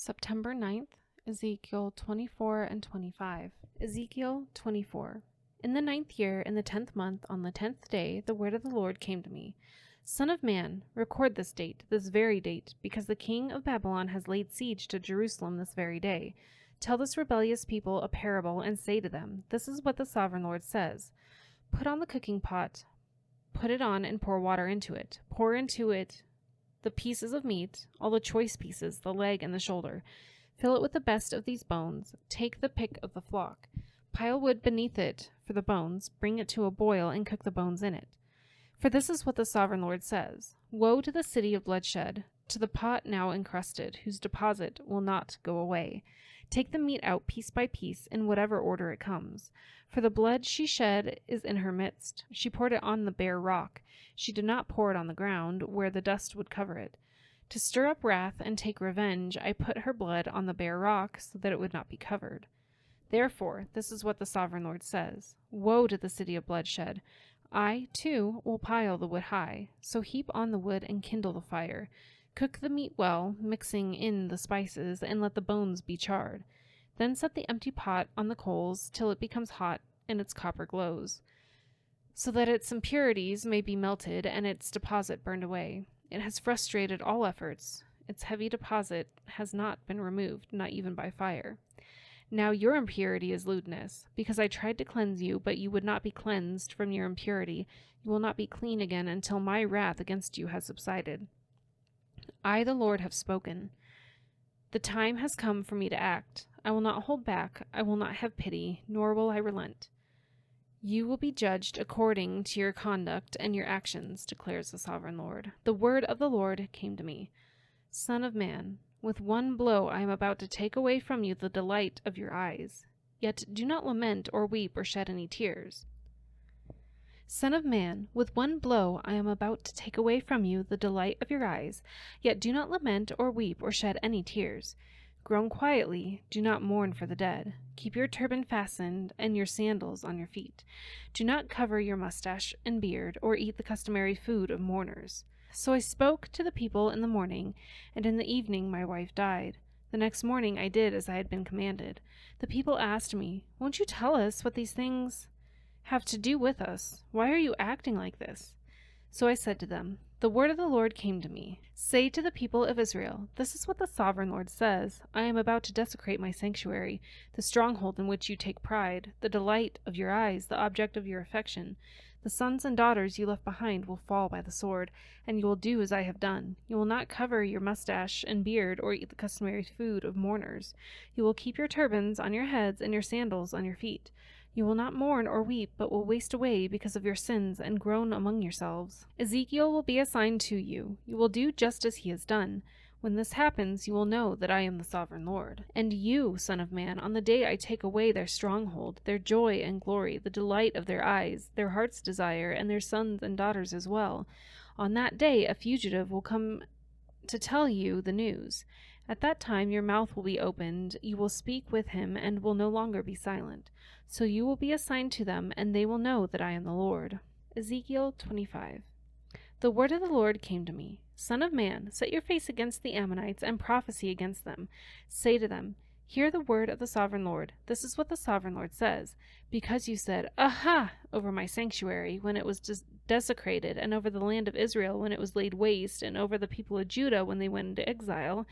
September 9th, Ezekiel 24 and 25. Ezekiel 24. In the 9th year, in the 10th month, on the 10th day, the word of the Lord came to me. Son of man, record this date, this very date, because the king of Babylon has laid siege to Jerusalem this very day. Tell this rebellious people a parable and say to them, this is what the sovereign Lord says. Put on the cooking pot, put it on and pour water into it. Pour into it the pieces of meat, all the choice pieces, the leg and the shoulder. Fill it with the best of these bones. Take the pick of the flock. Pile wood beneath it for the bones. Bring it to a boil and cook the bones in it. For this is what the sovereign Lord says. Woe to the city of bloodshed, to the pot now encrusted, whose deposit will not go away. Take the meat out piece by piece, in whatever order it comes. For the blood she shed is in her midst. She poured it on the bare rock. She did not pour it on the ground, where the dust would cover it. To stir up wrath and take revenge, I put her blood on the bare rock, so that it would not be covered. Therefore, this is what the sovereign Lord says. Woe to the city of bloodshed! I, too, will pile the wood high. So heap on the wood and kindle the fire. Cook the meat well, mixing in the spices, and let the bones be charred. Then set the empty pot on the coals till it becomes hot and its copper glows, so that its impurities may be melted and its deposit burned away. It has frustrated all efforts. Its heavy deposit has not been removed, not even by fire. Now your impurity is lewdness, because I tried to cleanse you, but you would not be cleansed from your impurity. You will not be clean again until my wrath against you has subsided. I, the Lord, have spoken. The time has come for me to act. I will not hold back. I will not have pity, nor will I relent. You will be judged according to your conduct and your actions, declares the sovereign Lord. The word of the Lord came to me. Son of man, with one blow I am about to take away from you the delight of your eyes. Yet do not lament or weep or shed any tears. Son of man, with one blow I am about to take away from you the delight of your eyes. Yet do not lament or weep or shed any tears. Groan quietly, do not mourn for the dead. Keep your turban fastened and your sandals on your feet. Do not cover your mustache and beard, or eat the customary food of mourners. So I spoke to the people in the morning, and in the evening my wife died. The next morning I did as I had been commanded. The people asked me, won't you tell us what these things have to do with us? Why are you acting like this? So I said to them, the word of the Lord came to me. Say to the people of Israel, this is what the sovereign Lord says. I am about to desecrate my sanctuary, the stronghold in which you take pride, the delight of your eyes, the object of your affection. The sons and daughters you left behind will fall by the sword, and you will do as I have done. You will not cover your mustache and beard or eat the customary food of mourners. You will keep your turbans on your heads and your sandals on your feet. You will not mourn or weep, but will waste away because of your sins and groan among yourselves. Ezekiel will be assigned to you. You will do just as he has done. When this happens, you will know that I am the sovereign Lord. And you, son of man, on the day I take away their stronghold, their joy and glory, the delight of their eyes, their heart's desire, and their sons and daughters as well, on that day a fugitive will come to tell you the news. At that time your mouth will be opened, you will speak with him, and will no longer be silent. So you will be assigned to them, and they will know that I am the Lord. Ezekiel 25. The word of the Lord came to me. Son of man, set your face against the Ammonites and prophesy against them. Say to them, hear the word of the sovereign Lord. This is what the sovereign Lord says. Because you said, aha, over my sanctuary when it was desecrated, and over the land of Israel when it was laid waste, and over the people of Judah when they went into exile,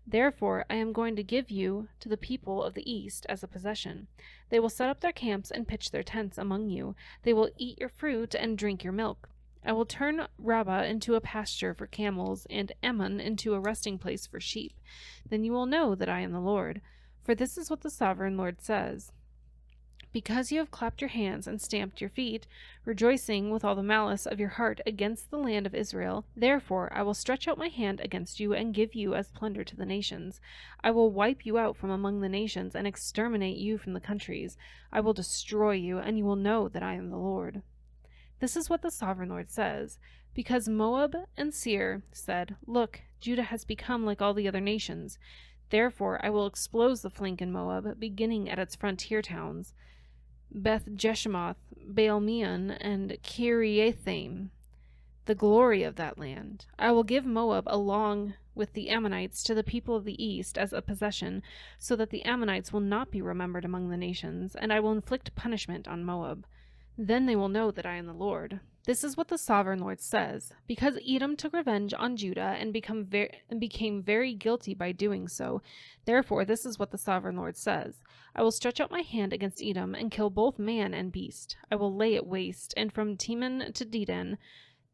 therefore I am going to give you to the people of the east as a possession. They will set up their camps and pitch their tents among you. They will eat your fruit and drink your milk. I will turn Rabbah into a pasture for camels, and Ammon into a resting place for sheep. Then you will know that I am the Lord. For this is what the sovereign Lord says. Because you have clapped your hands and stamped your feet, rejoicing with all the malice of your heart against the land of Israel, therefore I will stretch out my hand against you and give you as plunder to the nations. I will wipe you out from among the nations and exterminate you from the countries. I will destroy you, and you will know that I am the Lord. This is what the sovereign Lord says. Because Moab and Seir said, look, Judah has become like all the other nations. Therefore I will explode the flank in Moab, beginning at its frontier towns, Beth Jeshimoth, Baal-meon, and Kiriathaim, the glory of that land. I will give Moab along with the Ammonites to the people of the east as a possession, so that the Ammonites will not be remembered among the nations, and I will inflict punishment on Moab. Then they will know that I am the Lord. This is what the sovereign Lord says. Because Edom took revenge on Judah and became very guilty by doing so, therefore this is what the sovereign Lord says. I will stretch out my hand against Edom and kill both man and beast. I will lay it waste, and from Teman to Dedan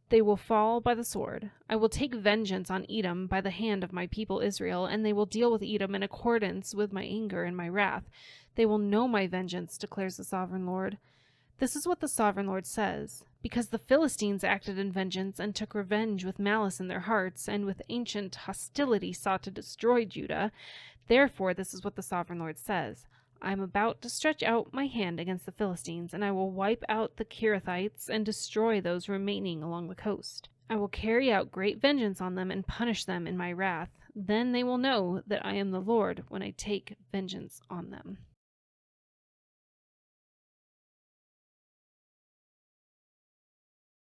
they will fall by the sword. I will take vengeance on Edom by the hand of my people Israel, and they will deal with Edom in accordance with my anger and my wrath. They will know my vengeance, declares the sovereign Lord. This is what the sovereign Lord says. Because the Philistines acted in vengeance and took revenge with malice in their hearts, and with ancient hostility sought to destroy Judah, therefore this is what the sovereign Lord says. I am about to stretch out my hand against the Philistines, and I will wipe out the Kerethites and destroy those remaining along the coast. I will carry out great vengeance on them and punish them in my wrath. Then they will know that I am the Lord when I take vengeance on them.